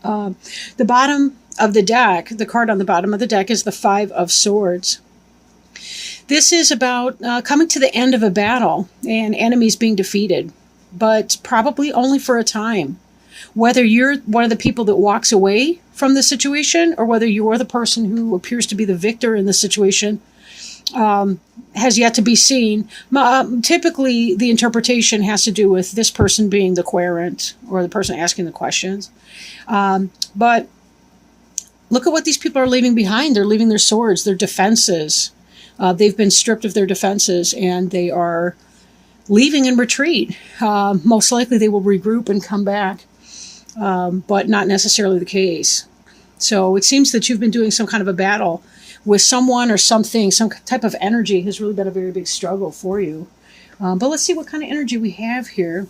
The bottom of the deck, the card on the bottom of the deck is the Five of Swords. This is about coming to the end of a battle and enemies being defeated, but probably only for a time. Whether you're one of the people that walks away from the situation or whether you're the person who appears to be the victor in the situation has yet to be seen. Typically, the interpretation has to do with this person being the querent or the person asking the questions. But look at what these people are leaving behind. They're leaving their swords, their defenses. They've been stripped of their defenses and they are leaving in retreat. Most likely they will regroup and come back, but not necessarily the case. So it seems that you've been doing some kind of a battle with someone or something. Some type of energy has really been a very big struggle for you. But let's see what kind of energy we have here.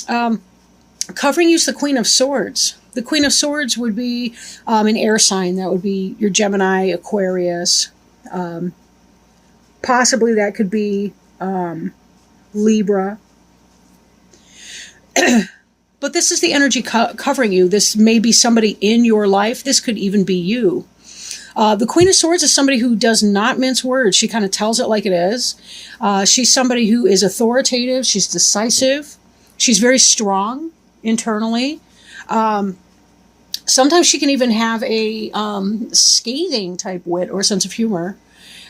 Covering you is the Queen of Swords. The Queen of Swords would be an air sign. That would be your Gemini, Aquarius. Possibly that could be Libra. But this is the energy covering you. This may be somebody in your life. This could even be you. The Queen of Swords is somebody who does not mince words. She kind of tells it like it is. She's somebody who is authoritative. She's decisive. She's very strong internally. Sometimes she can even have a scathing type wit or sense of humor.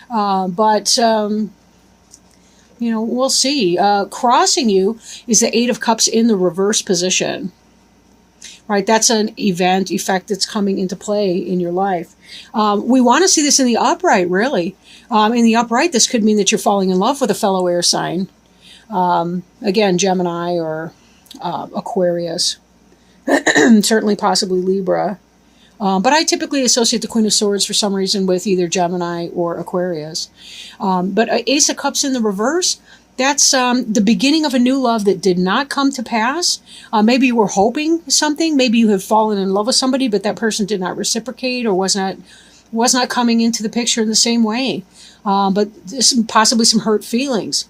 But we'll see. Crossing you is the Eight of Cups in the reverse position. Right, that's an effect that's coming into play in your life. We want to see this in the upright, really. In the upright, this could mean that you're falling in love with a fellow air sign. Again, Gemini or Aquarius. Certainly, possibly Libra. But I typically associate the Queen of Swords for some reason with either Gemini or Aquarius. But Ace of Cups in the reverse, that's the beginning of a new love that did not come to pass. Maybe you were hoping something. Maybe you have fallen in love with somebody, but that person did not reciprocate or was not coming into the picture in the same way. But possibly some hurt feelings.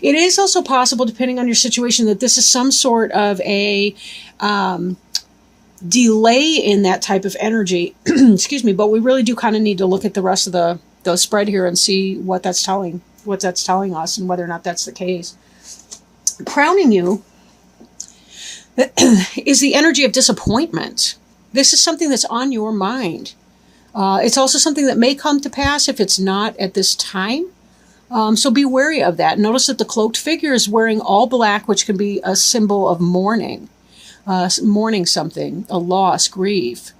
It is also possible, depending on your situation, that this is some sort of a delay in that type of energy. Excuse me, but we really do kind of need to look at the rest of the spread here and see what that's telling us and whether or not that's the case. Crowning you is the energy of disappointment. This is something that's on your mind. It's also something that may come to pass if it's not at this time. So be wary of that. Notice that the cloaked figure is wearing all black, which can be a symbol of mourning. Mourning something, a loss, grief.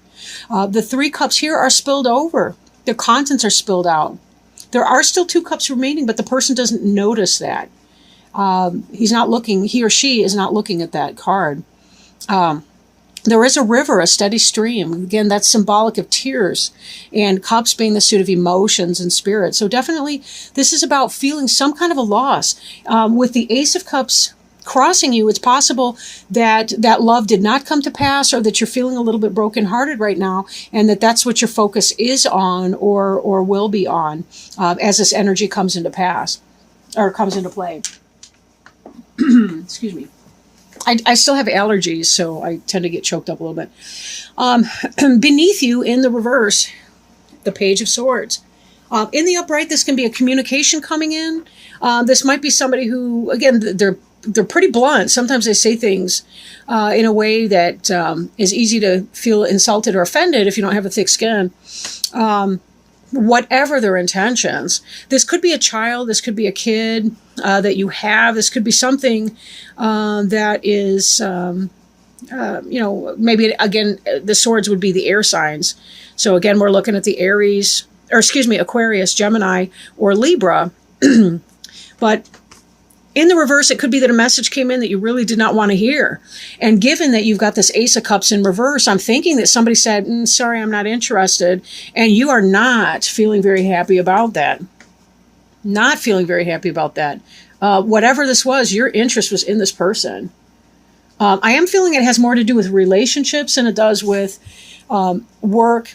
The Three Cups here are spilled over. The contents are spilled out. There are still 2 cups remaining, but the person doesn't notice that. He or she is not looking at that card. There is a river, a steady stream. Again, that's symbolic of tears, and cups being the suit of emotions and spirit. So definitely, this is about feeling some kind of a loss. With the Ace of Cups crossing you, it's possible that that love did not come to pass, or that you're feeling a little bit brokenhearted right now, and that's what your focus is on or will be on as this energy comes into play. Excuse me. I still have allergies, so I tend to get choked up a little bit. Beneath you in the reverse, the Page of Swords. In the upright, this can be a communication coming in. This might be somebody who, again, they're pretty blunt. Sometimes they say things in a way that is easy to feel insulted or offended if you don't have a thick skin. Whatever their intentions. This could be a child. This could be a kid that you have. This could be something that is, maybe, again, the swords would be the air signs. So again, we're looking at the Aquarius, Gemini, or Libra. But in the reverse, it could be that a message came in that you really did not want to hear. And given that you've got this Ace of Cups in reverse, I'm thinking that somebody said, sorry, I'm not interested. And you are not feeling very happy about that. Not feeling very happy about that. Whatever this was, your interest was in this person. I am feeling it has more to do with relationships than it does with work,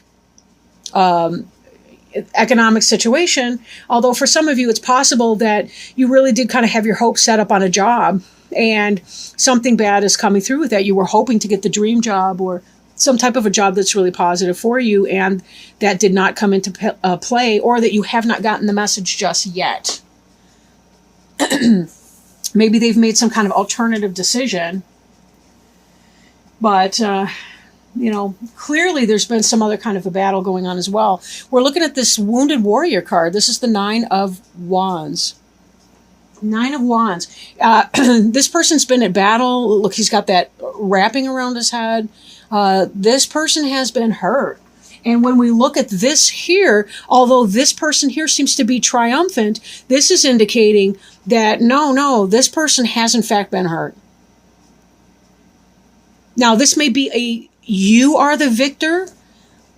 economic situation. Although for some of you, it's possible that you really did kind of have your hopes set up on a job and something bad is coming through with that. You were hoping to get the dream job or some type of a job that's really positive for you and that did not come into play, or that you have not gotten the message just yet. Maybe they've made some kind of alternative decision, but clearly there's been some other kind of a battle going on as well. We're looking at this Wounded Warrior card. This is the Nine of Wands. Nine of Wands. This person's been at battle. Look, he's got that wrapping around his head. This person has been hurt. And when we look at this here, although this person here seems to be triumphant, this is indicating that no, this person has in fact been hurt. Now, this may be you are the victor,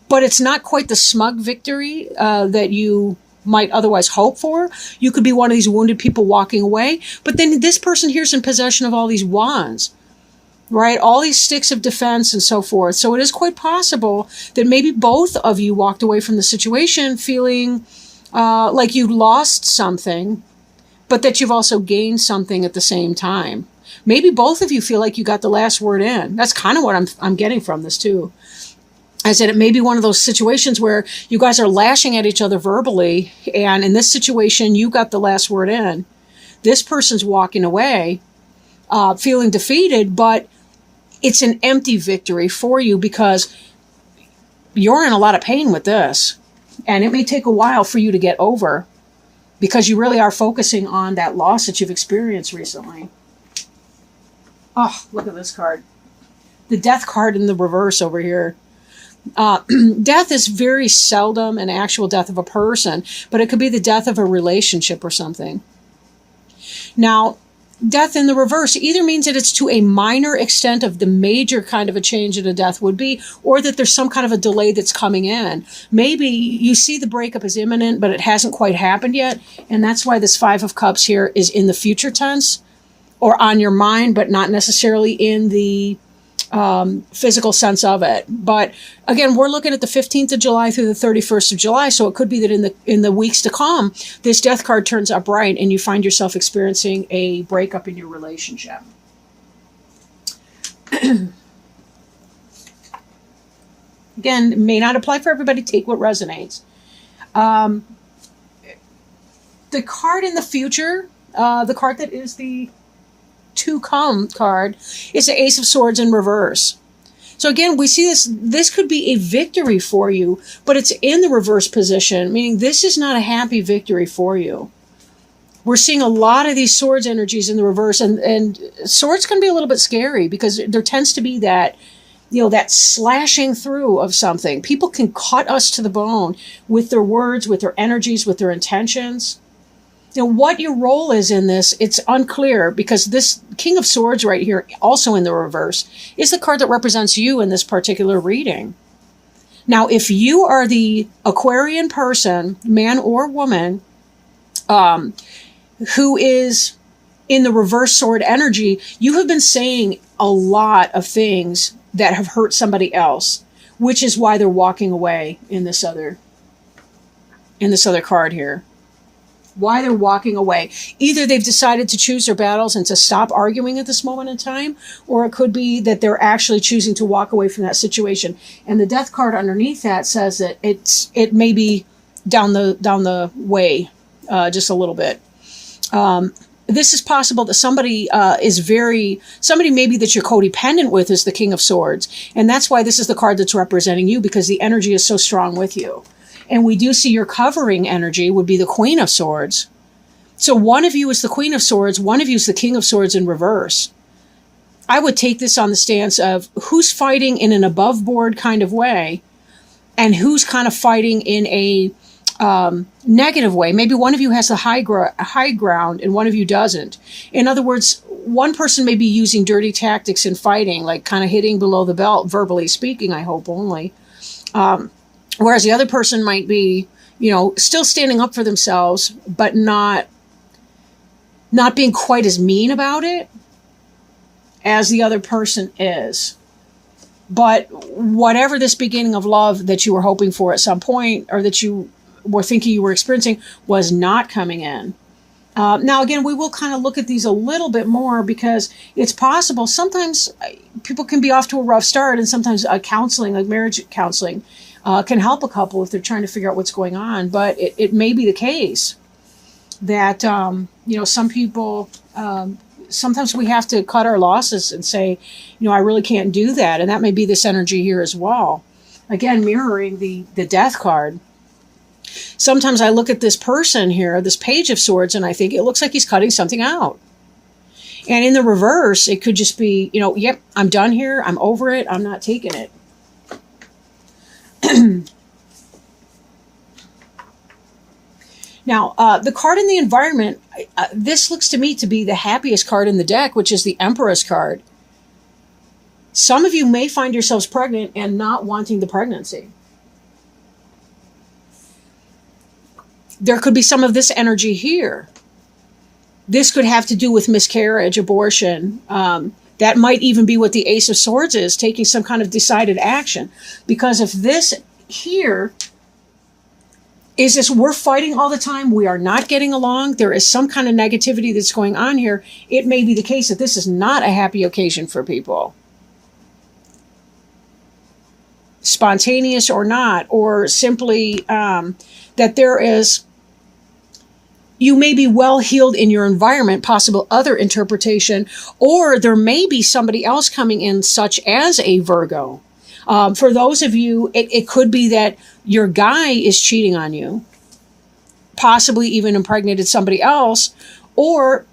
but it's not quite the smug victory that you might otherwise hope for. You could be one of these wounded people walking away, but then this person here's in possession of all these wands, right? All these sticks of defense and so forth. So it is quite possible that maybe both of you walked away from the situation feeling like you lost something, but that you've also gained something at the same time. Maybe both of you feel like you got the last word in. That's kind of what I'm getting from this too. I said it may be one of those situations where you guys are lashing at each other verbally, and in this situation, you got the last word in. This person's walking away, feeling defeated, but it's an empty victory for you because you're in a lot of pain with this, and it may take a while for you to get over because you really are focusing on that loss that you've experienced recently. Oh, look at this card. The Death card in the reverse over here. Death is very seldom an actual death of a person, but it could be the death of a relationship or something. Now, death in the reverse either means that it's to a minor extent of the major kind of a change that a death would be, or that there's some kind of a delay that's coming in. Maybe you see the breakup is imminent, but it hasn't quite happened yet, and that's why this Five of Cups here is in the future tense, or on your mind, but not necessarily in the physical sense of it. But again, we're looking at the 15th of July through the 31st of July. So it could be that in the weeks to come, this Death card turns up right and you find yourself experiencing a breakup in your relationship. Again, it may not apply for everybody. Take what resonates. The card in the future, the card that is the to come card, is the Ace of Swords in reverse. So again, we see this could be a victory for you, but it's in the reverse position, meaning this is not a happy victory for you. We're seeing a lot of these swords energies in the reverse, and swords can be a little bit scary because there tends to be that, that slashing through of something. People can cut us to the bone with their words, with their energies, with their intentions. What your role is in this, it's unclear, because this King of Swords right here, also in the reverse, is the card that represents you in this particular reading. Now, if you are the Aquarian person, man or woman, who is in the reverse sword energy, you have been saying a lot of things that have hurt somebody else, which is why they're walking away in this other card here. Why they're walking away. Either they've decided to choose their battles and to stop arguing at this moment in time, or it could be that they're actually choosing to walk away from that situation. And the Death card underneath that says that it may be down the way just a little bit. This is possible that somebody maybe that you're codependent with is the King of Swords, and that's why this is the card that's representing you, because the energy is so strong with you. And we do see your covering energy would be the Queen of Swords. So one of you is the Queen of Swords, one of you is the King of Swords in reverse. I would take this on the stance of who's fighting in an above board kind of way, and who's kind of fighting in a negative way. Maybe one of you has the high ground and one of you doesn't. In other words, one person may be using dirty tactics in fighting, like kind of hitting below the belt, verbally speaking, I hope only. Whereas the other person might be, still standing up for themselves, but not being quite as mean about it as the other person is. But whatever this beginning of love that you were hoping for at some point, or that you were thinking you were experiencing, was not coming in. Now, again, we will kind of look at these a little bit more because it's possible. Sometimes people can be off to a rough start, and sometimes counseling, like marriage counseling, can help a couple if they're trying to figure out what's going on. But it may be the case that, some people, sometimes we have to cut our losses and say, I really can't do that. And that may be this energy here as well. Again, mirroring the death card. Sometimes I look at this person here, this Page of Swords, and I think it looks like he's cutting something out. And in the reverse, it could just be, yep, I'm done here. I'm over it. I'm not taking it. Now, the card in the environment, this looks to me to be the happiest card in the deck, which is the Empress card. Some of you may find yourselves pregnant and not wanting the pregnancy. There could be some of this energy here. This could have to do with miscarriage, abortion. That might even be what the Ace of Swords is, taking some kind of decided action. Because if this here is this, we're fighting all the time, we are not getting along, there is some kind of negativity that's going on here, it may be the case that this is not a happy occasion for people. Spontaneous or not, or simply that there is, you may be well healed in your environment, possible other interpretation, or there may be somebody else coming in, such as a Virgo. For those of you, it could be that your guy is cheating on you, possibly even impregnated somebody else, or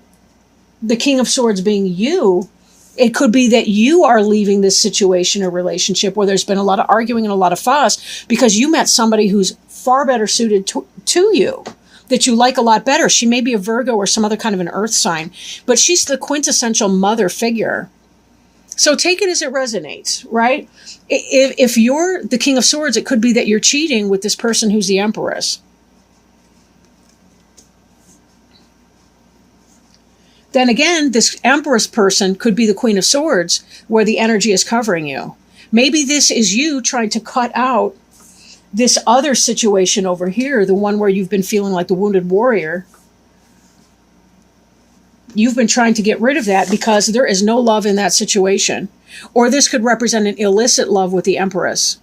the King of Swords being you. It could be that you are leaving this situation or relationship where there's been a lot of arguing and a lot of fuss because you met somebody who's far better suited to you, that you like a lot better. She may be a Virgo or some other kind of an earth sign, but she's the quintessential mother figure. So take it as it resonates, right? If you're the King of Swords, it could be that you're cheating with this person who's the Empress. Then again, this Empress person could be the Queen of Swords, where the energy is covering you. Maybe this is you trying to cut out this other situation over here, the one where you've been feeling like the wounded warrior. You've been trying to get rid of that because there is no love in that situation. Or this could represent an illicit love with the Empress.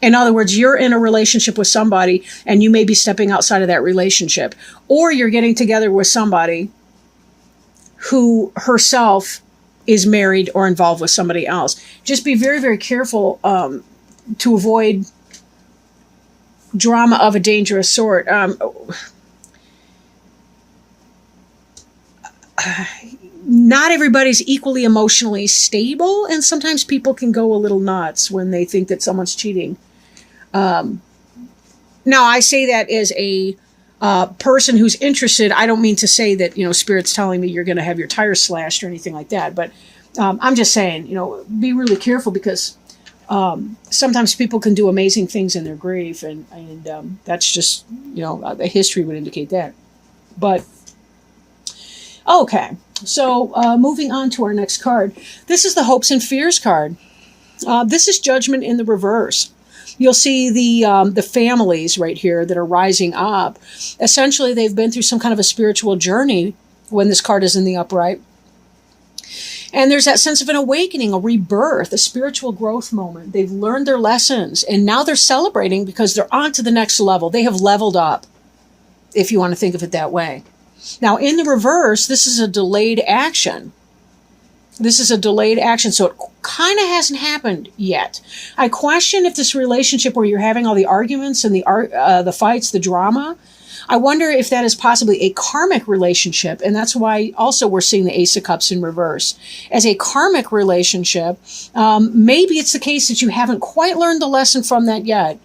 In other words, you're in a relationship with somebody and you may be stepping outside of that relationship. Or you're getting together with somebody who herself is married or involved with somebody else. Just be very, very careful to avoid drama of a dangerous sort. Not everybody's equally emotionally stable, and sometimes people can go a little nuts when they think that someone's cheating. Now, I say that as a person who's interested. I don't mean to say that, Spirit's telling me you're going to have your tires slashed or anything like that, but I'm just saying, be really careful because sometimes people can do amazing things in their grief, and that's just, the history would indicate that. But okay, so moving on to our next card. This is the Hopes and Fears card. This is Judgment in the reverse. You'll see the families right here that are rising up. Essentially, they've been through some kind of a spiritual journey when this card is in the upright. And there's that sense of an awakening, a rebirth, a spiritual growth moment. They've learned their lessons, and now they're celebrating because they're on to the next level. They have leveled up, if you want to think of it that way. Now, in the reverse, this is a delayed action. This is a delayed action, so it kind of hasn't happened yet. I question if this relationship where you're having all the arguments and the fights, the drama, I wonder if that is possibly a karmic relationship, and that's why also we're seeing the Ace of Cups in reverse. As a karmic relationship, maybe it's the case that you haven't quite learned the lesson from that yet,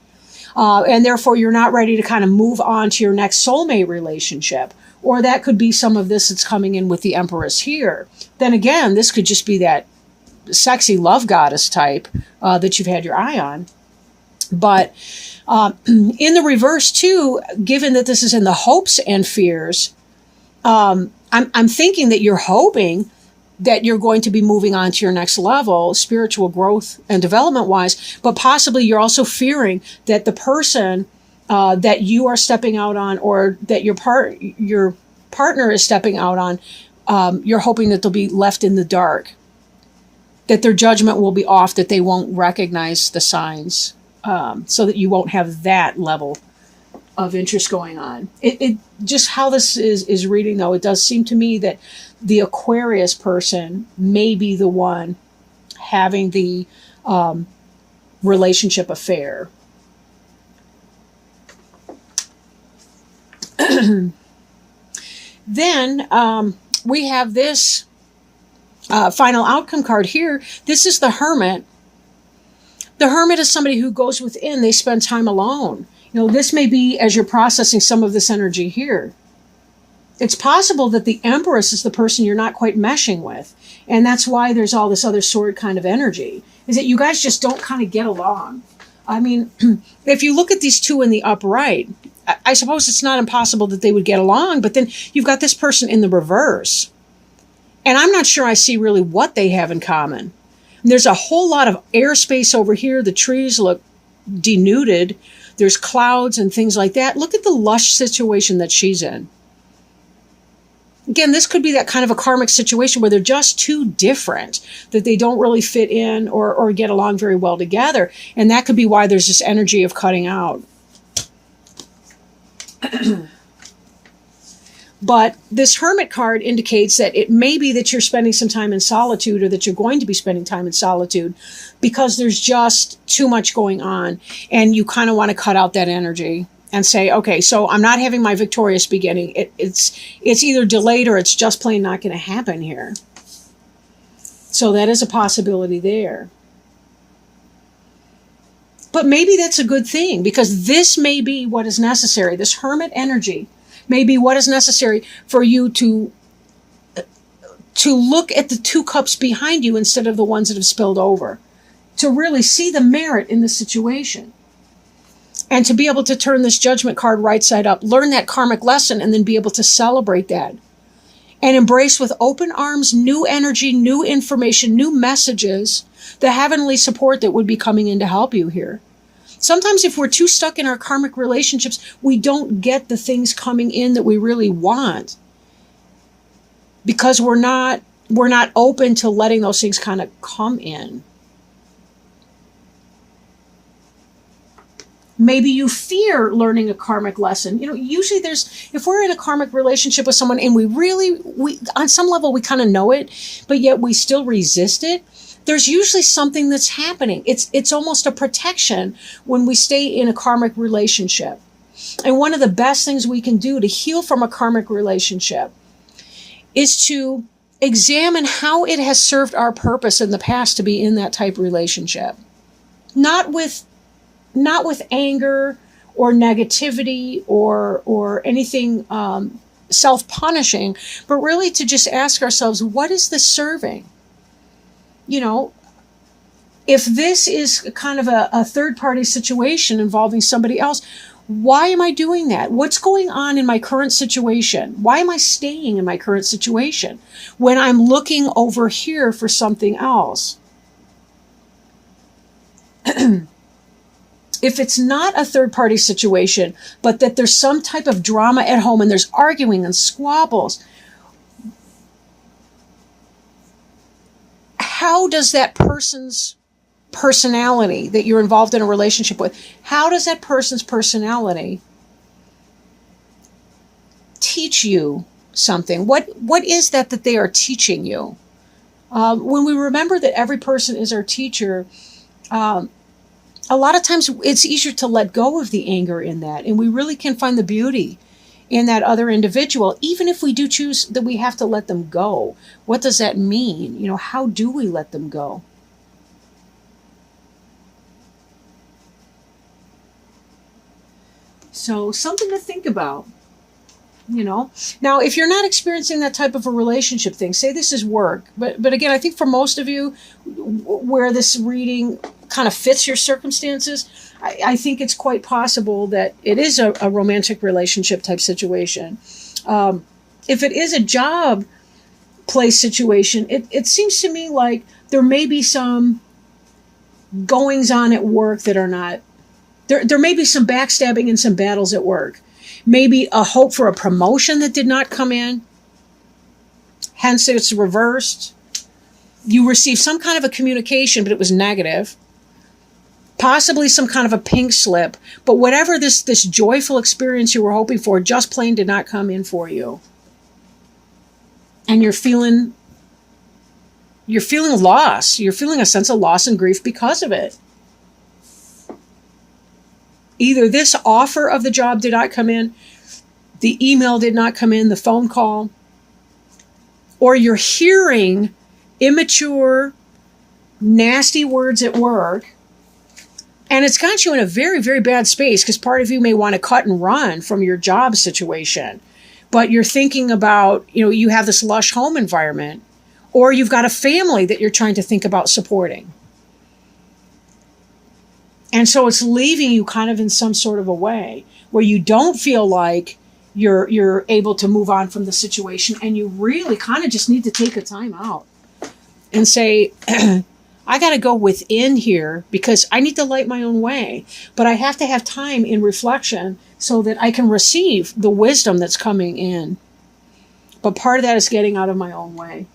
and therefore you're not ready to kind of move on to your next soulmate relationship. Or that could be some of this that's coming in with the Empress here. Then again, this could just be that sexy love goddess type that you've had your eye on. But in the reverse too, given that this is in the Hopes and Fears, I'm thinking that you're hoping that you're going to be moving on to your next level, spiritual growth and development wise, but possibly you're also fearing that the person that you are stepping out on, or that your partner is stepping out on, you're hoping that they'll be left in the dark, that their judgment will be off, that they won't recognize the signs, so that you won't have that level of interest going on. It just how this is reading, though, it does seem to me that the Aquarius person may be the one having the relationship affair. Then we have this final outcome card here. This is the Hermit. The Hermit is somebody who goes within. They spend time alone. You know, this may be as you're processing some of this energy here. It's possible that the Empress is the person you're not quite meshing with. And that's why there's all this other sword kind of energy, is that you guys just don't kind of get along. I mean, if you look at these two in the upright, I suppose it's not impossible that they would get along, but then you've got this person in the reverse. And I'm not sure I see really what they have in common. There's a whole lot of airspace over here. The trees look denuded. There's clouds and things like that. Look at the lush situation that she's in. Again, this could be that kind of a karmic situation where they're just too different, that they don't really fit in or get along very well together. And that could be why there's this energy of cutting out. But this Hermit card indicates that it may be that you're spending some time in solitude, or that you're going to be spending time in solitude, because there's just too much going on. And you kind of want to cut out that energy and say, okay, so I'm not having my victorious beginning. It's either delayed or it's just plain not going to happen here. So that is a possibility there. But maybe that's a good thing, because this may be what is necessary. This Hermit energy may be what is necessary for you to look at the two cups behind you instead of the ones that have spilled over, to really see the merit in the situation, and to be able to turn this Judgment card right side up, learn that karmic lesson, and then be able to celebrate that and embrace with open arms new energy, new information, new messages, the heavenly support that would be coming in to help you here. Sometimes if we're too stuck in our karmic relationships, we don't get the things coming in that we really want, because we're not open to letting those things kind of come in. Maybe you fear learning a karmic lesson. You know, usually if we're in a karmic relationship with someone and we on some level we kind of know it, but yet we still resist it, there's usually something that's happening. It's almost a protection when we stay in a karmic relationship. And one of the best things we can do to heal from a karmic relationship is to examine how it has served our purpose in the past to be in that type of relationship. Not with anger or negativity or anything self-punishing, but really to just ask ourselves, what is this serving? You know, if this is kind of a third-party situation involving somebody else, why am I doing that? What's going on in my current situation? Why am I staying in my current situation when I'm looking over here for something else? If it's not a third-party situation, but that there's some type of drama at home and there's arguing and squabbles, how does that person's personality that you're involved in a relationship with, how does that person's personality teach you something? What is that they are teaching you? When we remember that every person is our teacher, a lot of times it's easier to let go of the anger in that, and we really can find the beauty in that other individual, even if we do choose that we have to let them go. What does that mean? You know, how do we let them go? So something to think about, you know. Now, if you're not experiencing that type of a relationship thing, say this is work. But again, I think for most of you, where this reading kind of fits your circumstances, I think it's quite possible that it is a romantic relationship type situation. If it is a job place situation, it seems to me like there may be some goings on at work that are not, there may be some backstabbing and some battles at work. Maybe a hope for a promotion that did not come in. Hence, it's reversed. You received some kind of a communication, but it was negative. Possibly some kind of a pink slip. But whatever this joyful experience you were hoping for just plain did not come in for you. And you're feeling loss. You're feeling a sense of loss and grief because of it. Either this offer of the job did not come in, the email did not come in, the phone call, or you're hearing immature, nasty words at work, and it's got you in a very, very bad space because part of you may want to cut and run from your job situation, but you're thinking about, you have this lush home environment, or you've got a family that you're trying to think about supporting. And so it's leaving you kind of in some sort of a way where you don't feel like you're able to move on from the situation, and you really kind of just need to take a time out and say, I got to go within here because I need to light my own way, but I have to have time in reflection so that I can receive the wisdom that's coming in. But part of that is getting out of my own way.